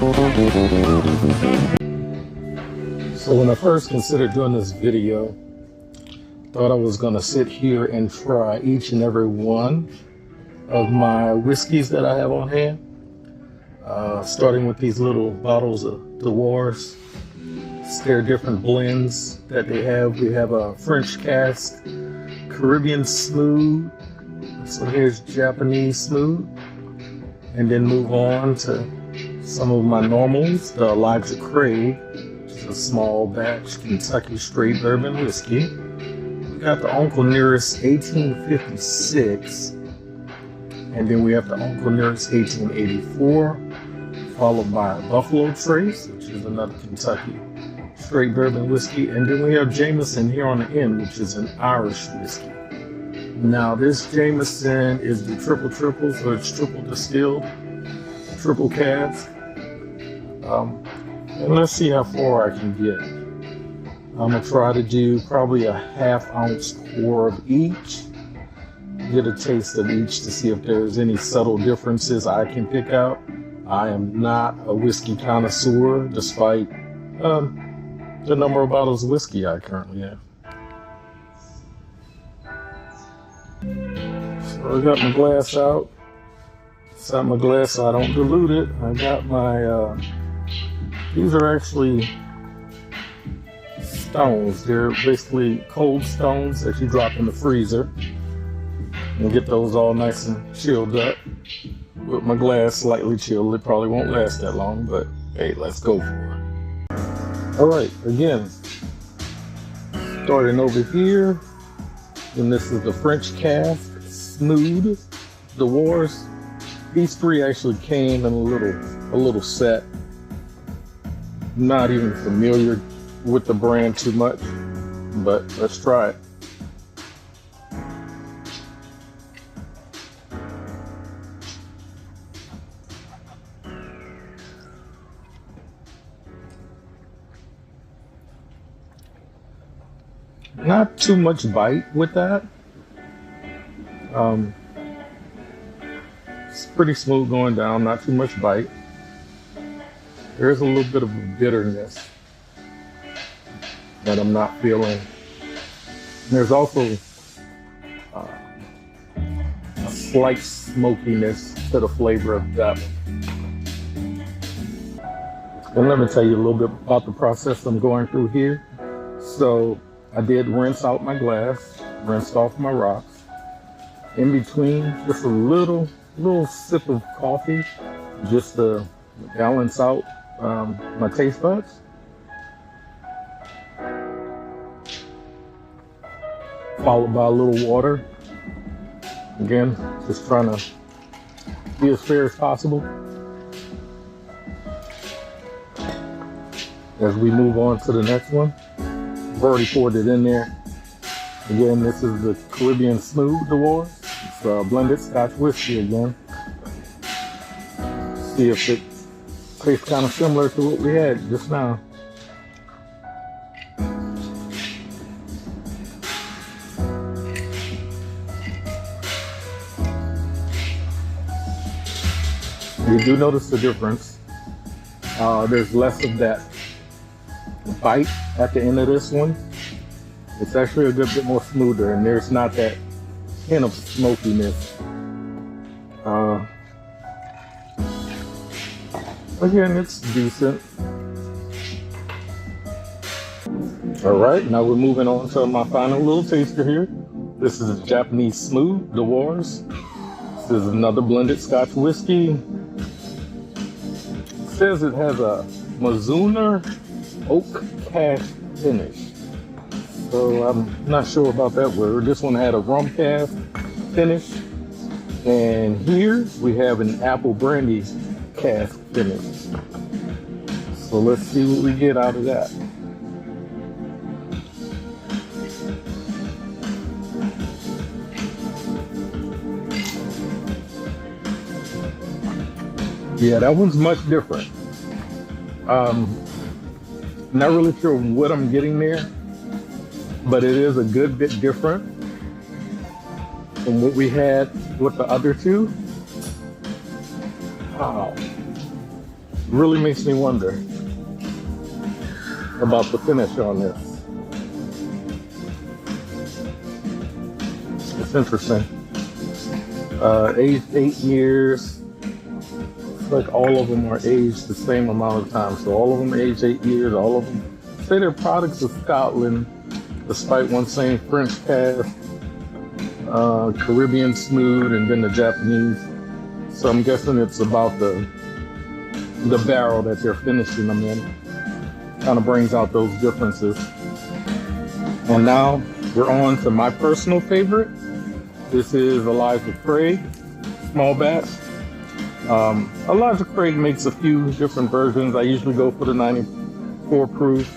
So when I first considered doing this video, thought I was gonna sit here and try each and every one of my whiskeys that I have on hand. Starting with these little bottles of Dewar's. They're different blends that they have. We have a French cask, Caribbean smooth. So here's Japanese smooth. And then move on to some of my normals, the Elijah Craig, which is a small batch Kentucky straight bourbon whiskey. We got the Uncle Nearest 1856, and then we have the Uncle Nearest 1884, followed by Buffalo Trace, which is another Kentucky straight bourbon whiskey, and then we have Jameson here on the end, which is an Irish whiskey. Now this Jameson is the triple, so it's triple distilled, triple cask. And let's see how far I can get. I'm gonna try to do probably a half-ounce pour of each, get a taste of each to see if there's any subtle differences I can pick out. I am not a whiskey connoisseur, despite the number of bottles of whiskey I currently have. So I got my glass out. Set my glass so I don't dilute it. I got my, these are actually stones. They're basically cold stones that you drop in the freezer and get those all nice and chilled up. With my glass slightly chilled, it probably won't last that long, but hey, let's go for it. All right, again, starting over here, and this is the French cask, smooth, Dewar's. These three actually came in a little set. Not even familiar with the brand too much, but let's try it. Not too much bite with that. It's pretty smooth going down, not too much bite. There's a little bit of a bitterness that I'm not feeling. And there's also a slight smokiness to the flavor of that one. And let me tell you a little bit about the process I'm going through here. So I did rinse out my glass, rinsed off my rocks. In between, just a little sip of coffee, just to balance out my taste buds. Followed by a little water. Again, just trying to be as fair as possible. As we move on to the next one, I've already poured it in there. Again, this is the Caribbean Smooth Dewar's. It's a blended Scotch whiskey again. See if it tastes kind of similar to what we had just now. You do notice the difference. There's less of that bite at the end of this one. It's actually a good bit more smoother, and there's not that hint of smokiness. Again, it's decent. All right, now we're moving on to my final little taster here. This is a Japanese Smooth Dewar's. This is another blended Scotch whiskey. It says it has a Mizuna oak cask finish. So I'm not sure about that word. This one had a rum cask finish. And here we have an apple brandy cask finish. So let's see what we get out of that. Yeah, that one's much different. Not really sure what I'm getting there, but it is a good bit different from what we had with the other two. Wow. Really makes me wonder about the finish on this. It's interesting. Aged 8 years. It's like all of them are aged the same amount of time. So all of them aged 8 years. All of them say they're products of Scotland, despite one saying French cask, Caribbean smooth, and then the Japanese. So I'm guessing it's about the barrel that they're finishing them in. Kind of brings out those differences. And now we're on to my personal favorite. This is Elijah Craig small batch. Elijah Craig makes a few different versions. I usually go for the 94 proof.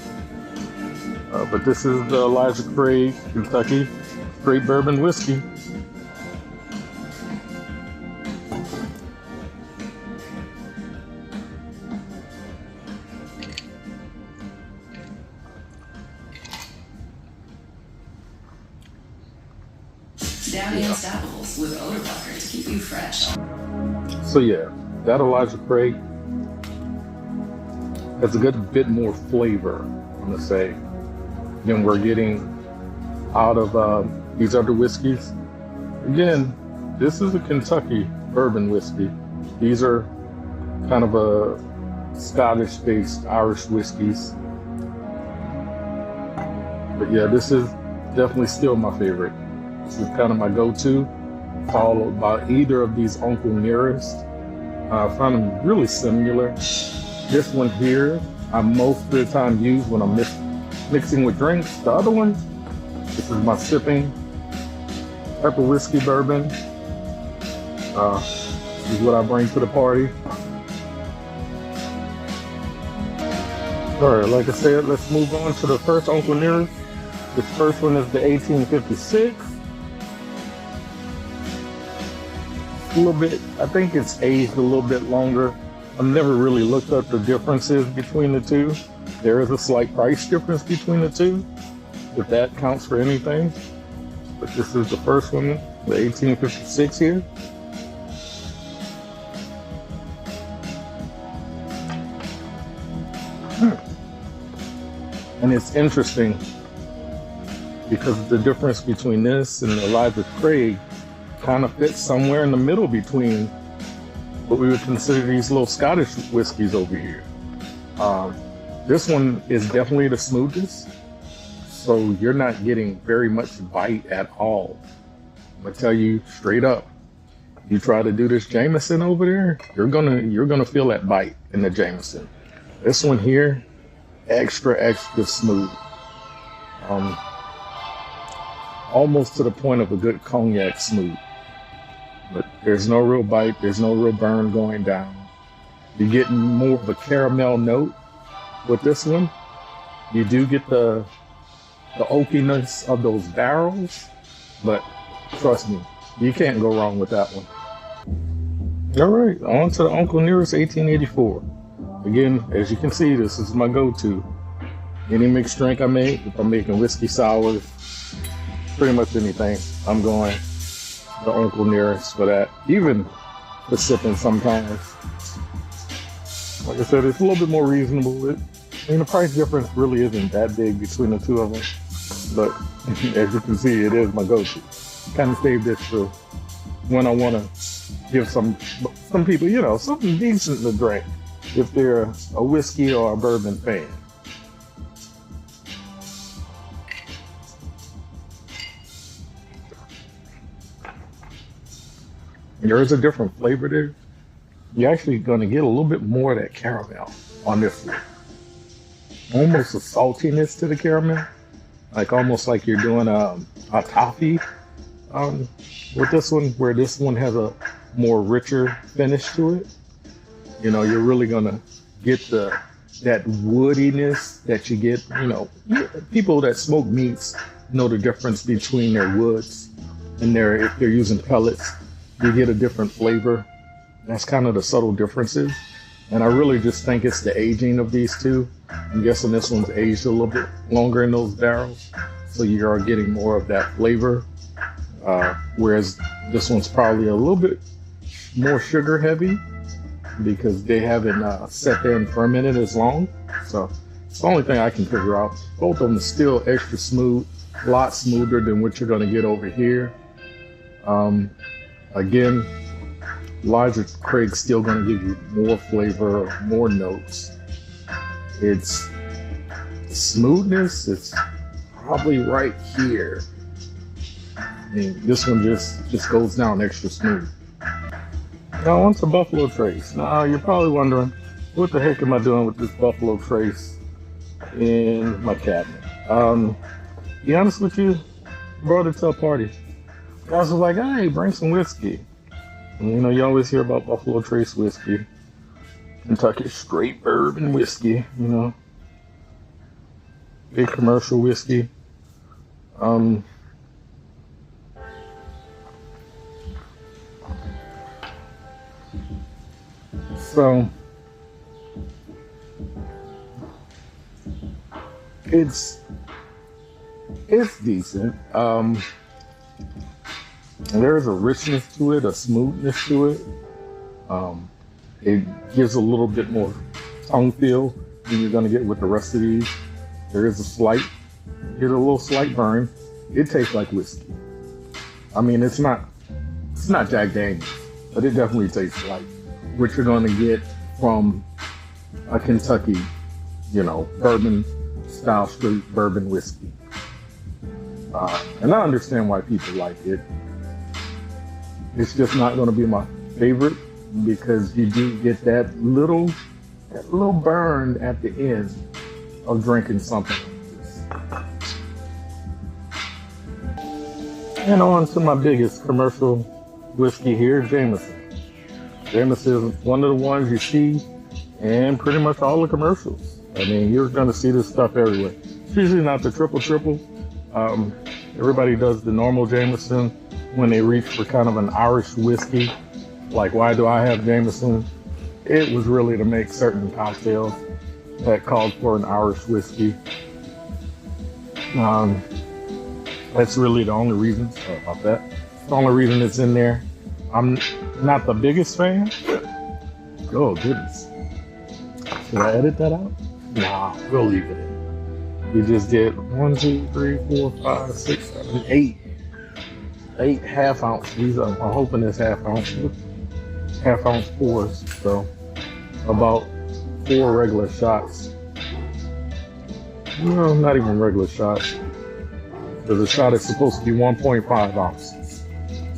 But this is the Elijah Craig Kentucky Straight Bourbon Whiskey. Downy Unstoppables with odor blocker to keep you fresh. So yeah, that Elijah Craig has a good bit more flavor, I'm gonna say, than we're getting out of these other whiskeys. Again, this is a Kentucky bourbon whiskey. These are kind of a Scottish-based Irish whiskeys. But yeah, this is definitely still my favorite. This is kind of my go-to, followed by either of these Uncle Nearest. I find them really similar. This one here, I most of the time use when I'm mixing with drinks. The other one, this is my sipping type of whiskey bourbon. This is what I bring to the party. All right, like I said, let's move on to the first Uncle Nearest. This first one is the 1856. A little bit, I think it's aged a little bit longer. I've never really looked up the differences between the two. There is a slight price difference between the two, if that counts for anything. But this is the first one, the 1856 here. And it's interesting because the difference between this and Elijah Craig kind of fits somewhere in the middle between what we would consider these little Scottish whiskeys over here. This one is definitely the smoothest, so you're not getting very much bite at all. I'm gonna tell you straight up, you try to do this Jameson over there, you're gonna feel that bite in the Jameson. This one here, extra smooth. Almost to the point of a good cognac smooth. But there's no real bite, there's no real burn going down. You're getting more of a caramel note with this one. You do get the oakiness of those barrels, but trust me, you can't go wrong with that one. All right, on to the Uncle Nearest 1884. Again, as you can see, this is my go-to. Any mixed drink I make, if I'm making whiskey sours, pretty much anything, I'm going the Uncle Nearest for that. Even for sipping sometimes. Like I said, it's a little bit more reasonable. The price difference really isn't that big between the two of them. But as you can see, it is my go-to. Kind of save this for when I want to give some people, something decent to drink if they're a whiskey or a bourbon fan. There is a different flavor there. You're actually going to get a little bit more of that caramel on this one. Almost a saltiness to the caramel, almost like you're doing a toffee with this one, where this one has a more richer finish to it. You're really going to get that woodiness that you get. People that smoke meats know the difference between their woods and if they're using pellets. You get a different flavor. That's kind of the subtle differences. And I really just think it's the aging of these two. I'm guessing this one's aged a little bit longer in those barrels, so you are getting more of that flavor. Whereas this one's probably a little bit more sugar heavy, because they haven't sat there and fermented as long. So it's the only thing I can figure out. Both of them are still extra smooth, a lot smoother than what you're going to get over here. Again, Elijah Craig's still going to give you more flavor, more notes. It's smoothness, it's probably right here. I mean, this one just goes down extra smooth. Now on to Buffalo Trace. Now you're probably wondering, what the heck am I doing with this Buffalo Trace in my cabinet? Be honest with you, brought it to a party. Guys was like, hey, bring some whiskey. And, you know, you always hear about Buffalo Trace whiskey. Kentucky straight bourbon whiskey, you know. Big commercial whiskey. So it's decent. There's a richness to it, a smoothness to it. It gives a little bit more tongue feel than you're gonna get with the rest of these. There is a little slight burn. It tastes like whiskey. I mean, it's not Jack Daniels, but it definitely tastes like what you're gonna get from a Kentucky, you know, bourbon style straight bourbon whiskey. And I understand why people like it. It's just not gonna be my favorite because you do get that little burn at the end of drinking something like this. And on to my biggest commercial whiskey here, Jameson. Jameson is one of the ones you see in pretty much all the commercials. I mean, you're gonna see this stuff everywhere. It's usually not the triple. Everybody does the normal Jameson when they reach for kind of an Irish whiskey. Like, why do I have Jameson? It was really to make certain cocktails that called for an Irish whiskey. That's really the only reason. Sorry about that. It's the only reason it's in there. I'm not the biggest fan. Oh, goodness. Should I edit that out? Nah, we'll leave it in. We just did 1, 2, 3, 4, 5, 6, 7, 8. 8 half ounce. These are, I'm hoping it's half ounce pours. So about 4 regular shots. No, not even regular shots. Because a shot is supposed to be 1.5 ounces.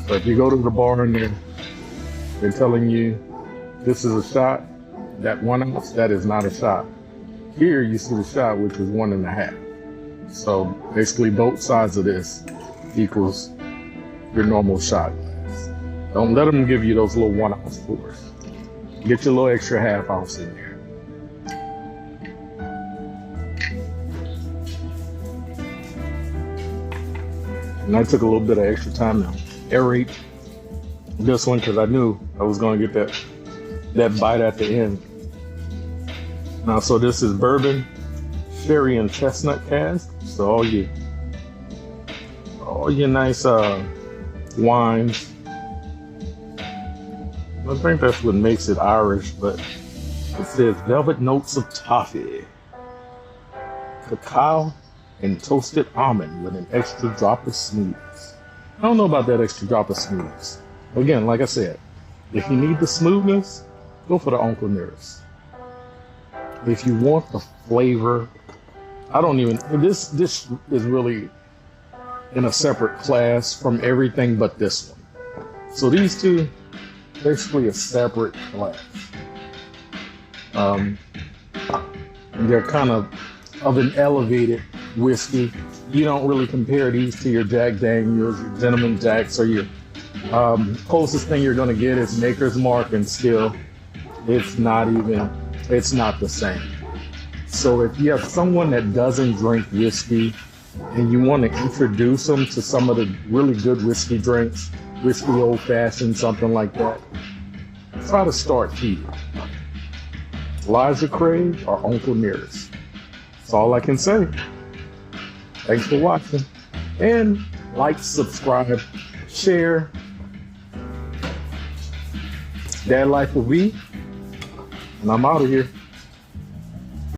So if you go to the bar and they're telling you this is a shot, that 1 ounce, that is not a shot. Here you see the shot, which is 1.5. So basically both sides of this equals your normal shot glass. Don't let them give you those little 1 ounce pours. Get your little extra half ounce in there. And I took a little bit of extra time to aerate this one because I knew I was going to get that bite at the end. Now, so this is bourbon, sherry, and chestnut cask. So all your nice wines. I think that's what makes it Irish, but it says velvet notes of toffee, cacao, and toasted almond with an extra drop of smoothness. I don't know about that extra drop of smoothness. Again, like I said, if you need the smoothness, go for the Uncle Nearest. If you want the flavor, this is really in a separate class from everything but this one. So these two, basically a separate class. They're kind of an elevated whiskey. You don't really compare these to your Jack Daniels, your Gentleman Jacks, or your closest thing you're gonna get is Maker's Mark, and still, it's not the same. So if you have someone that doesn't drink whiskey and you want to introduce them to some of the really good whiskey drinks, whiskey old fashioned, something like that, try to start here. Elijah Craig or Uncle Nearest. That's all I can say. Thanks for watching. And like, subscribe, share. Dad Life will be And I'm out of here.